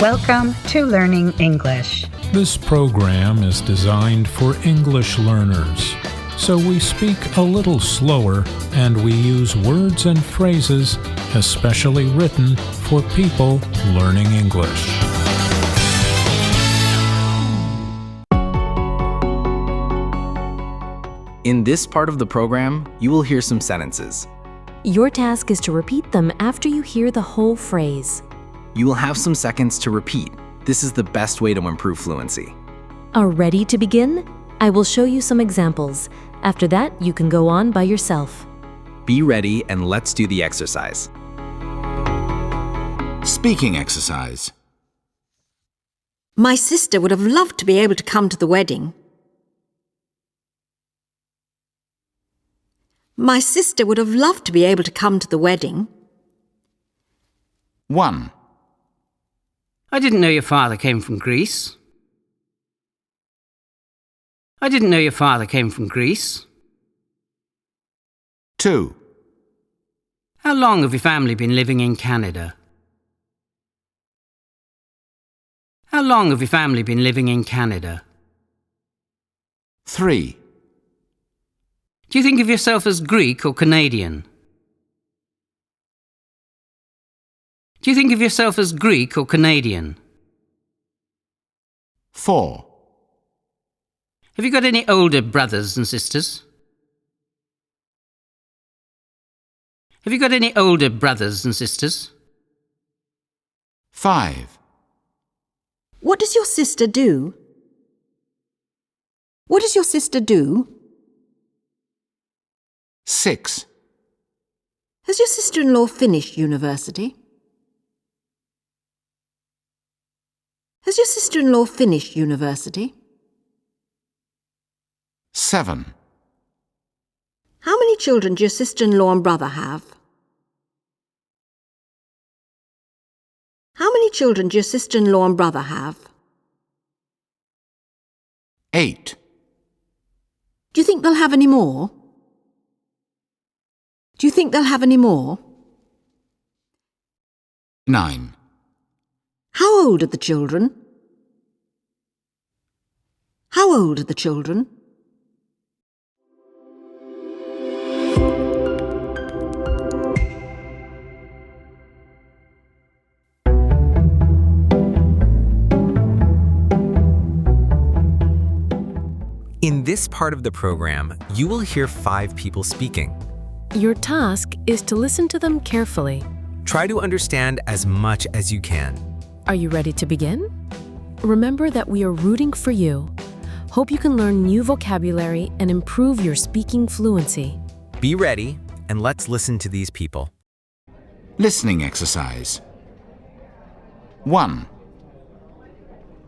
Welcome to Learning English. This program is designed for English learners, so we speak a little slower and we use words and phrases especially written for people learning English. In this part of the program, you will hear some sentences. Your task is to repeat them after you hear the whole phrase. You will have some seconds to repeat. This is the best way to improve fluency. Are ready to begin? I will show you some examples. After that, you can go on by yourself. Be ready and let's do the exercise. Speaking exercise. My sister would have loved to be able to come to the wedding. My sister would have loved to be able to come to the wedding. 1. I didn't know your father came from Greece. I didn't know your father came from Greece. 2. How long have your family been living in Canada? How long have your family been living in Canada? 3. Do you think of yourself as Greek or Canadian? Do you think of yourself as Greek or Canadian? 4. Have you got any older brothers and sisters? Have you got any older brothers and sisters? 5. What does your sister do? What does your sister do? 6. Has your sister-in-law finished university? Has your sister-in-law finished university? 7. How many children do your sister-in-law and brother have? How many children do your sister-in-law and brother have? 8. Do you think they'll have any more? Do you think they'll have any more? 9. How old are the children? How old are the children? In this part of the program, you will hear 5 people speaking. Your task is to listen to them carefully. Try to understand as much as you can. Are you ready to begin? Remember that we are rooting for you. Hope you can learn new vocabulary and improve your speaking fluency. Be ready, and let's listen to these people. Listening exercise. 1.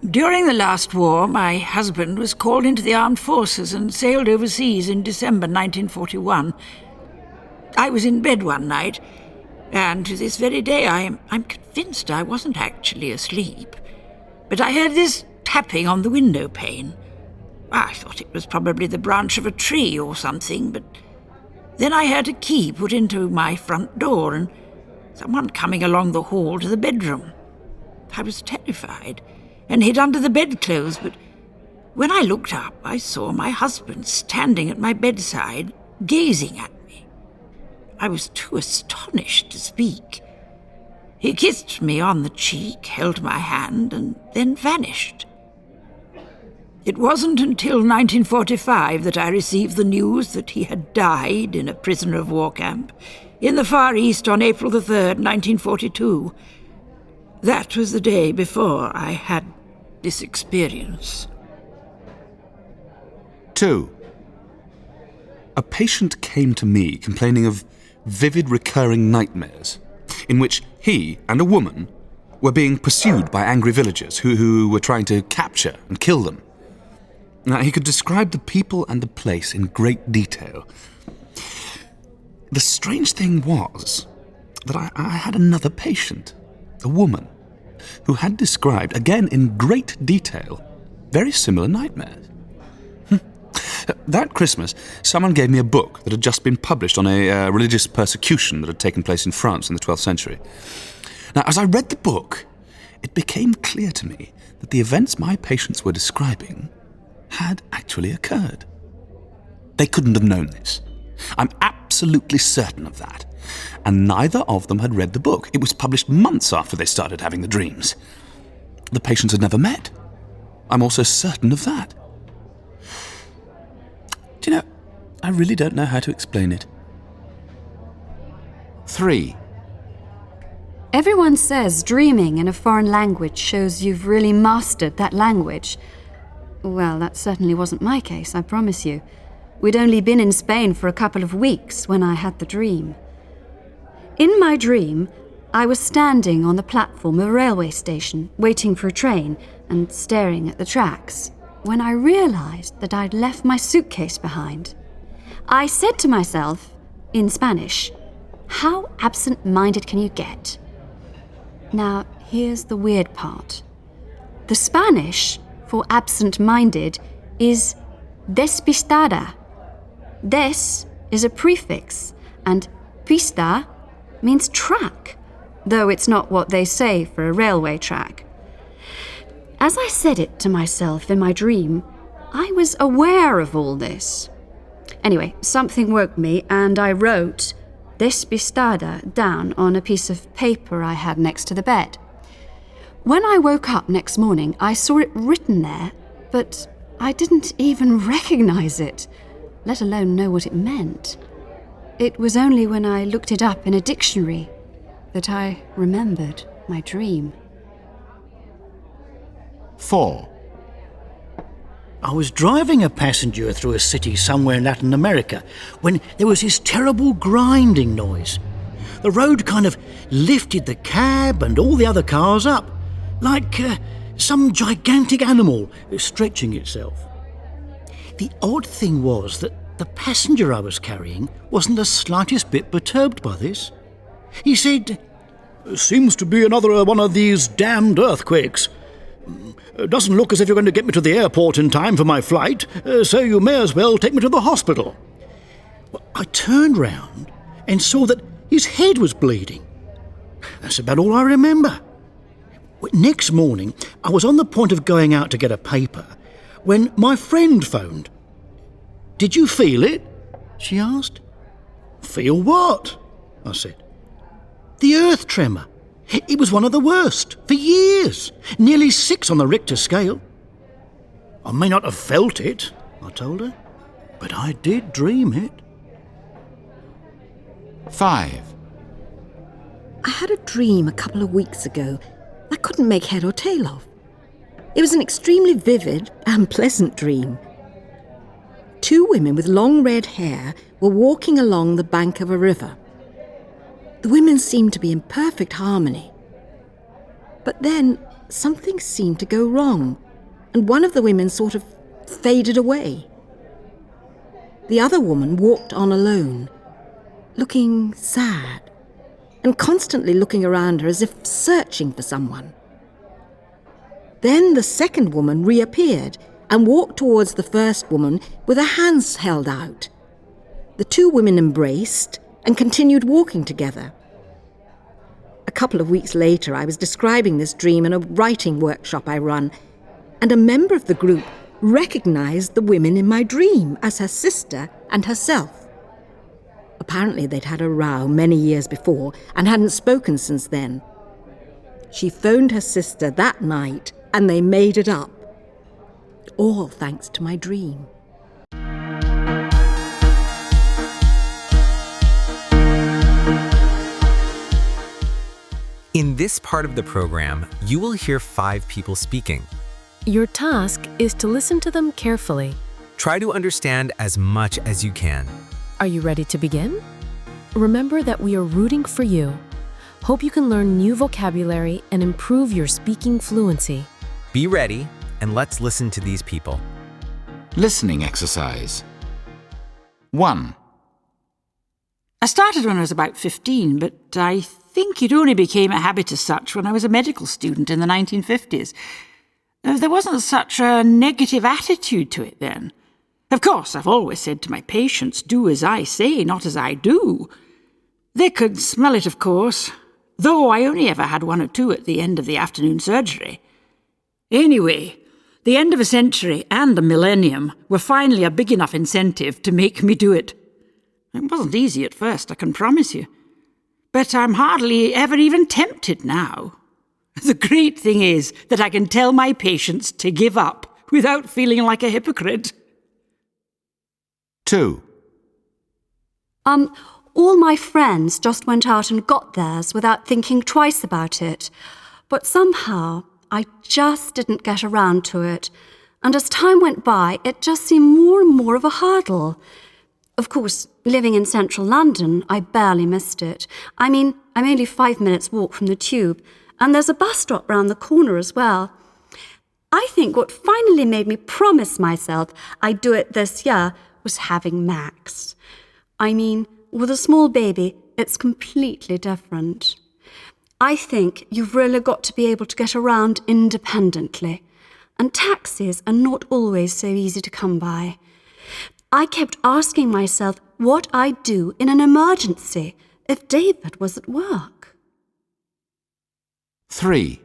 During the last war, my husband was called into the armed forces and sailed overseas in December 1941. I was in bed one night, and to this very day I'm convinced I wasn't actually asleep. But I heard this tapping on the window pane. I thought it was probably the branch of a tree or something, but then I heard a key put into my front door and someone coming along the hall to the bedroom. I was terrified and hid under the bedclothes, but when I looked up, I saw my husband standing at my bedside, gazing at me. I was too astonished to speak. He kissed me on the cheek, held my hand, and then vanished. It wasn't until 1945 that I received the news that he had died in a prisoner of war camp in the Far East on April the 3rd, 1942. That was the day before I had this experience. 2. A patient came to me complaining of vivid recurring nightmares in which he and a woman were being pursued by angry villagers who were trying to capture and kill them. Now, he could describe the people and the place in great detail. The strange thing was that I had another patient, a woman, who had described, again in great detail, very similar nightmares. That Christmas, someone gave me a book that had just been published on a religious persecution that had taken place in France in the 12th century. Now, as I read the book, it became clear to me that the events my patients were describing had actually occurred. They couldn't have known this. I'm absolutely certain of that. And neither of them had read the book. It was published months after they started having the dreams. The patients had never met. I'm also certain of that. Do you know, I really don't know how to explain it. 3. Everyone says dreaming in a foreign language shows you've really mastered that language. Well, that certainly wasn't my case, I promise you. We'd only been in Spain for a couple of weeks when I had the dream. In my dream, I was standing on the platform of a railway station, waiting for a train and staring at the tracks, when I realized that I'd left my suitcase behind. I said to myself, in Spanish, "How absent-minded can you get?" Now, here's the weird part. The Spanish for absent-minded is despistada. Des is a prefix, and pista means track, though it's not what they say for a railway track. As I said it to myself in my dream, I was aware of all this. Anyway, something woke me, and I wrote despistada down on a piece of paper I had next to the bed. When I woke up next morning, I saw it written there, but I didn't even recognize it, let alone know what it meant. It was only when I looked it up in a dictionary that I remembered my dream. 4. I was driving a passenger through a city somewhere in Latin America when there was this terrible grinding noise. The road kind of lifted the cab and all the other cars up, like some gigantic animal stretching itself. The odd thing was that the passenger I was carrying wasn't the slightest bit perturbed by this. He said, "Seems to be another one of these damned earthquakes. Doesn't look as if you're going to get me to the airport in time for my flight, so you may as well take me to the hospital." Well, I turned round and saw that his head was bleeding. That's about all I remember. Next morning, I was on the point of going out to get a paper when my friend phoned. "Did you feel it?" she asked. "Feel what?" I said. "The earth tremor. It was one of the worst, for years. Nearly 6 on the Richter scale." "I may not have felt it," I told her, "but I did dream it." 5. I had a dream a couple of weeks ago I couldn't make head or tail of. It was an extremely vivid and pleasant dream. 2 women with long red hair were walking along the bank of a river. The women seemed to be in perfect harmony. But then something seemed to go wrong, and one of the women sort of faded away. The other woman walked on alone, looking sad, and constantly looking around her as if searching for someone. Then the second woman reappeared and walked towards the first woman with her hands held out. The 2 women embraced and continued walking together. A couple of weeks later, I was describing this dream in a writing workshop I run, and a member of the group recognized the women in my dream as her sister and herself. Apparently, they'd had a row many years before and hadn't spoken since then. She phoned her sister that night, and they made it up. All thanks to my dream. In this part of the program, you will hear 5 people speaking. Your task is to listen to them carefully. Try to understand as much as you can. Are you ready to begin? Remember that we are rooting for you. Hope you can learn new vocabulary and improve your speaking fluency. Be ready, and let's listen to these people. Listening exercise. 1. I started when I was about 15, but I think it only became a habit as such when I was a medical student in the 1950s. There wasn't such a negative attitude to it then. Of course, I've always said to my patients, do as I say, not as I do. They could smell it, of course. though I only ever had 1 or 2 at the end of the afternoon surgery. Anyway, the end of a century and a millennium were finally a big enough incentive to make me do it. It wasn't easy at first, I can promise you. But I'm hardly ever even tempted now. The great thing is that I can tell my patients to give up without feeling like a hypocrite. 2. All my friends just went out and got theirs without thinking twice about it. But somehow, I just didn't get around to it. And as time went by, it just seemed more and more of a hurdle. Of course, living in central London, I barely missed it. I mean, I'm only 5 minutes walk from the tube, and there's a bus stop round the corner as well. I think what finally made me promise myself I'd do it this year was having Max. I mean, with a small baby, it's completely different. I think you've really got to be able to get around independently, and taxis are not always so easy to come by. I kept asking myself what I'd do in an emergency if David was at work. 3.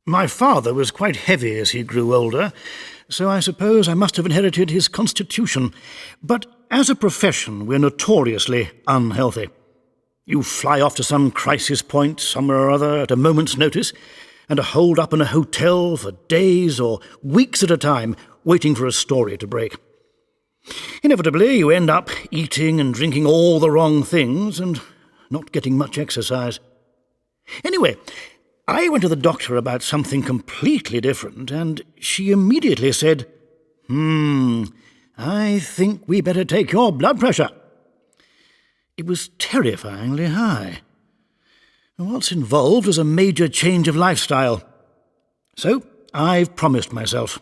My father was quite heavy as he grew older, so I suppose I must have inherited his constitution. But as a profession, we're notoriously unhealthy. You fly off to some crisis point somewhere or other at a moment's notice, and are holed up in a hotel for days or weeks at a time, waiting for a story to break. Inevitably, you end up eating and drinking all the wrong things and not getting much exercise. Anyway, I went to the doctor about something completely different, and she immediately said, I think we better take your blood pressure. It was terrifyingly high. And what's involved is a major change of lifestyle. So I've promised myself,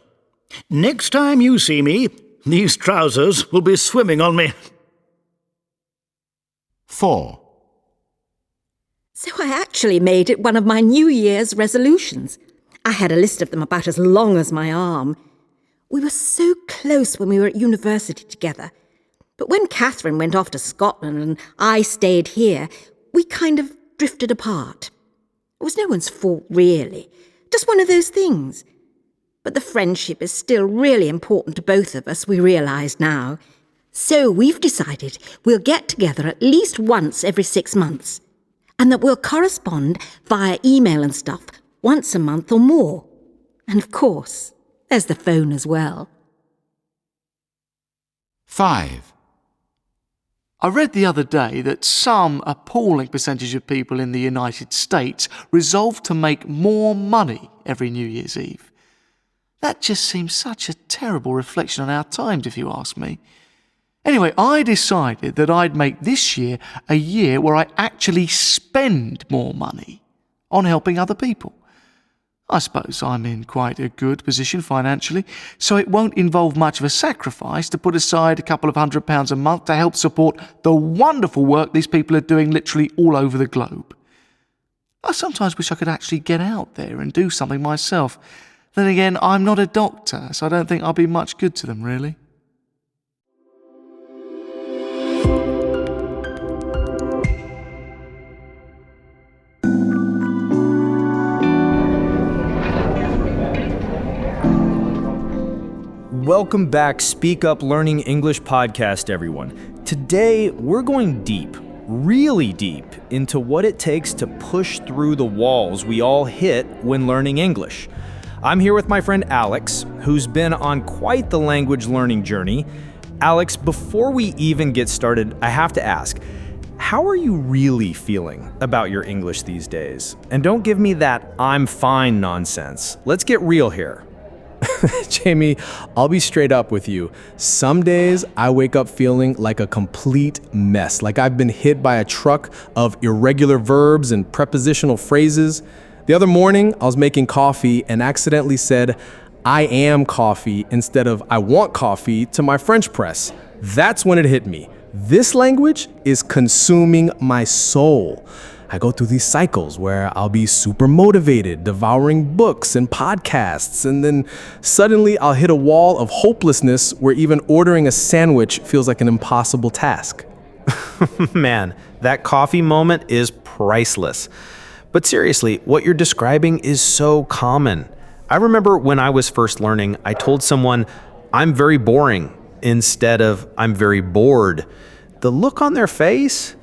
next time you see me, these trousers will be swimming on me. 4. So I actually made it one of my New Year's resolutions. I had a list of them about as long as my arm. We were so close when we were at university together. But when Catherine went off to Scotland and I stayed here, we kind of drifted apart. It was no one's fault, really. Just one of those things. But the friendship is still really important to both of us, we realise now. So we've decided we'll get together at least once every 6 months, and that we'll correspond via email and stuff once a month or more. And of course, there's the phone as well. 5. I read the other day that some appalling percentage of people in the United States resolve to make more money every New Year's Eve. That just seems such a terrible reflection on our times, if you ask me. Anyway, I decided that I'd make this year a year where I actually spend more money on helping other people. I suppose I'm in quite a good position financially, so it won't involve much of a sacrifice to put aside a couple of £100 a month to help support the wonderful work these people are doing literally all over the globe. I sometimes wish I could actually get out there and do something myself. Then again, I'm not a doctor, so I don't think I'll be much good to them, really. Welcome back, Speak Up Learning English podcast, everyone. Today, we're going deep, really deep, into what it takes to push through the walls we all hit when learning English. I'm here with my friend Alex, who's been on quite the language learning journey. Alex, before we even get started, I have to ask, how are you really feeling about your English these days? And don't give me that I'm fine nonsense. Let's get real here. Jamie, I'll be straight up with you. Some days I wake up feeling like a complete mess, like I've been hit by a truck of irregular verbs and prepositional phrases. The other morning, I was making coffee and accidentally said, I am coffee instead of I want coffee to my French press. That's when it hit me. This language is consuming my soul. I go through these cycles where I'll be super motivated, devouring books and podcasts, and then suddenly I'll hit a wall of hopelessness where even ordering a sandwich feels like an impossible task. Man, that coffee moment is priceless. But seriously, what you're describing is so common. I remember when I was first learning, I told someone, "I'm very boring," instead of "I'm very bored." The look on their face?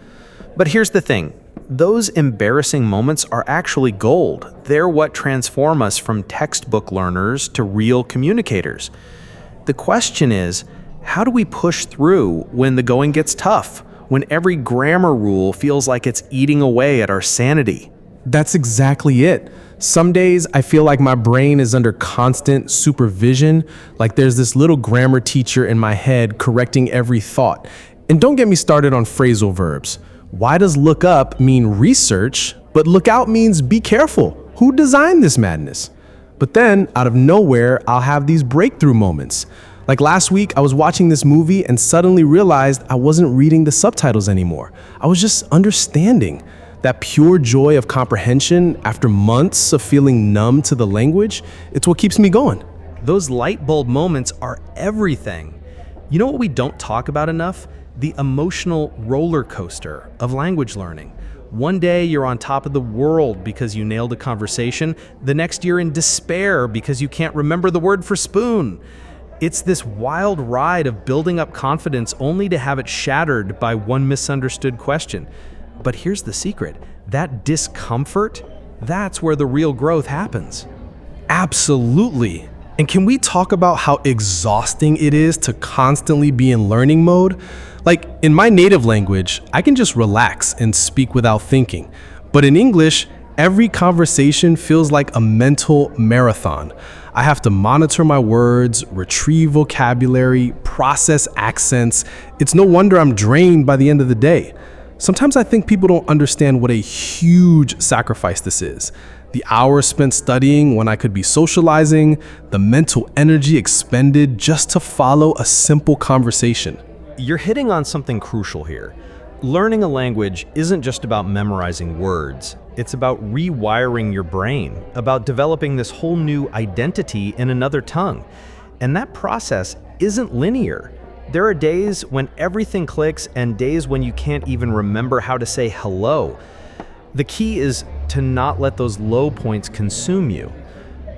But here's the thing. Those embarrassing moments are actually gold. They're what transform us from textbook learners to real communicators. The question is, how do we push through when the going gets tough? When every grammar rule feels like it's eating away at our sanity? That's exactly it. Some days I feel like my brain is under constant supervision, like there's this little grammar teacher in my head correcting every thought. And don't get me started on phrasal verbs. Why does look up mean research, but look out means be careful? Who designed this madness? But then, out of nowhere, I'll have these breakthrough moments. Like last week, I was watching this movie and suddenly realized I wasn't reading the subtitles anymore. I was just understanding. That pure joy of comprehension after months of feeling numb to the language, it's what keeps me going. Those light bulb moments are everything. You know what we don't talk about enough? The emotional roller coaster of language learning. One day you're on top of the world because you nailed a conversation. The next you're in despair because you can't remember the word for spoon. It's this wild ride of building up confidence only to have it shattered by one misunderstood question. But here's the secret. That discomfort, that's where the real growth happens. Absolutely. And can we talk about how exhausting it is to constantly be in learning mode? Like in my native language, I can just relax and speak without thinking. But in English, every conversation feels like a mental marathon. I have to monitor my words, retrieve vocabulary, process accents. It's no wonder I'm drained by the end of the day. Sometimes I think people don't understand what a huge sacrifice this is. The hours spent studying when I could be socializing, the mental energy expended just to follow a simple conversation. You're hitting on something crucial here. Learning a language isn't just about memorizing words. It's about rewiring your brain, about developing this whole new identity in another tongue. And that process isn't linear. There are days when everything clicks and days when you can't even remember how to say hello. The key is to not let those low points consume you.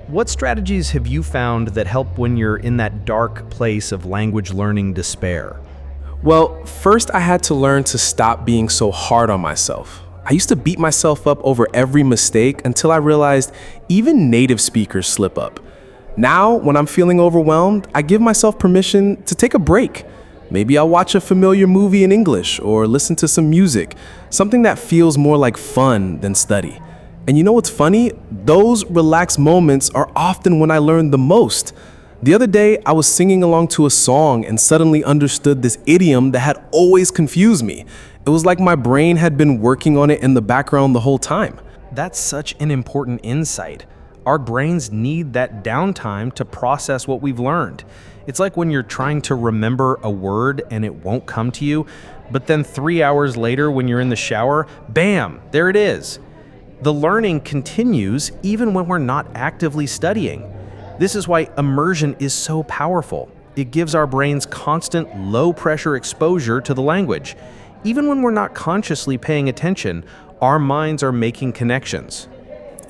What strategies have you found that help when you're in that dark place of language learning despair? Well, first I had to learn to stop being so hard on myself. I used to beat myself up over every mistake until I realized even native speakers slip up. Now, when I'm feeling overwhelmed, I give myself permission to take a break. Maybe I'll watch a familiar movie in English or listen to some music, something that feels more like fun than study. And you know what's funny? Those relaxed moments are often when I learn the most. The other day, I was singing along to a song and suddenly understood this idiom that had always confused me. It was like my brain had been working on it in the background the whole time. That's such an important insight. Our brains need that downtime to process what we've learned. It's like when you're trying to remember a word and it won't come to you, but then 3 hours later when you're in the shower, bam, there it is. The learning continues even when we're not actively studying. This is why immersion is so powerful. It gives our brains constant low-pressure exposure to the language. Even when we're not consciously paying attention, our minds are making connections.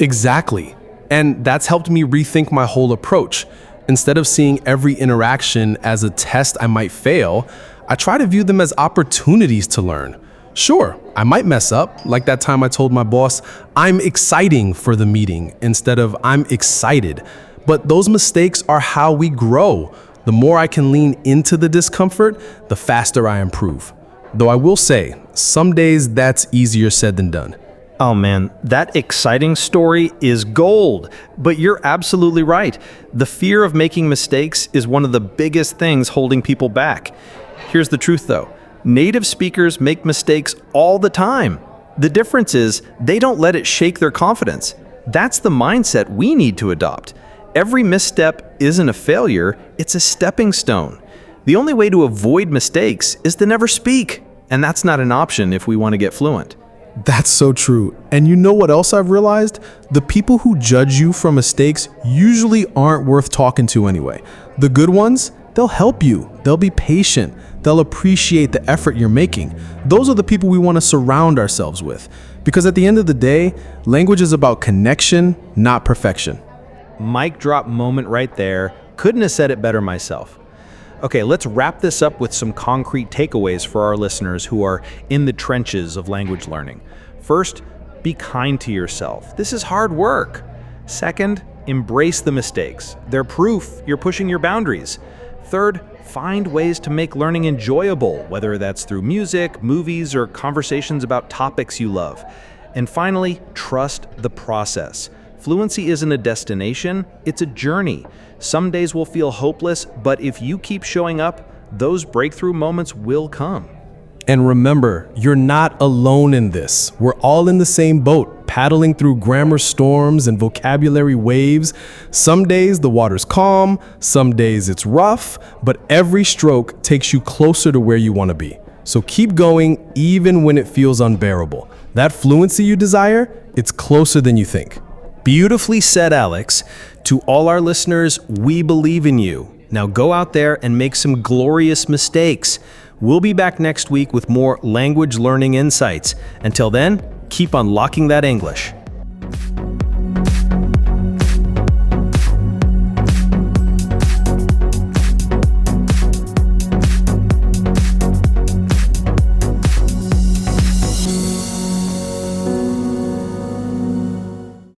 Exactly. And that's helped me rethink my whole approach. Instead of seeing every interaction as a test I might fail, I try to view them as opportunities to learn. Sure, I might mess up, like that time I told my boss, "I'm exciting for the meeting," instead of "I'm excited." But those mistakes are how we grow. The more I can lean into the discomfort, the faster I improve. Though I will say, some days that's easier said than done. Oh man, that exciting story is gold. But you're absolutely right. The fear of making mistakes is one of the biggest things holding people back. Here's the truth though. Native speakers make mistakes all the time. The difference is they don't let it shake their confidence. That's the mindset we need to adopt. Every misstep isn't a failure, it's a stepping stone. The only way to avoid mistakes is to never speak. And that's not an option if we want to get fluent. That's so true. And you know what else I've realized? The people who judge you for mistakes usually aren't worth talking to anyway. The good ones, they'll help you. They'll be patient. They'll appreciate the effort you're making. Those are the people we want to surround ourselves with. Because at the end of the day, language is about connection, not perfection. Mic drop moment right there. Couldn't have said it better myself. Okay, let's wrap this up with some concrete takeaways for our listeners who are in the trenches of language learning. First, be kind to yourself. This is hard work. Second, embrace the mistakes. They're proof you're pushing your boundaries. Third, find ways to make learning enjoyable, whether that's through music, movies, or conversations about topics you love. And finally, trust the process. Fluency isn't a destination, it's a journey. Some days will feel hopeless, but if you keep showing up, those breakthrough moments will come. And remember, you're not alone in this. We're all in the same boat, paddling through grammar storms and vocabulary waves. Some days the water's calm, some days it's rough, but every stroke takes you closer to where you want to be. So keep going even when it feels unbearable. That fluency you desire, it's closer than you think. Beautifully said, Alex. To all our listeners, we believe in you. Now go out there and make some glorious mistakes. We'll be back next week with more language learning insights. Until then, keep unlocking that English.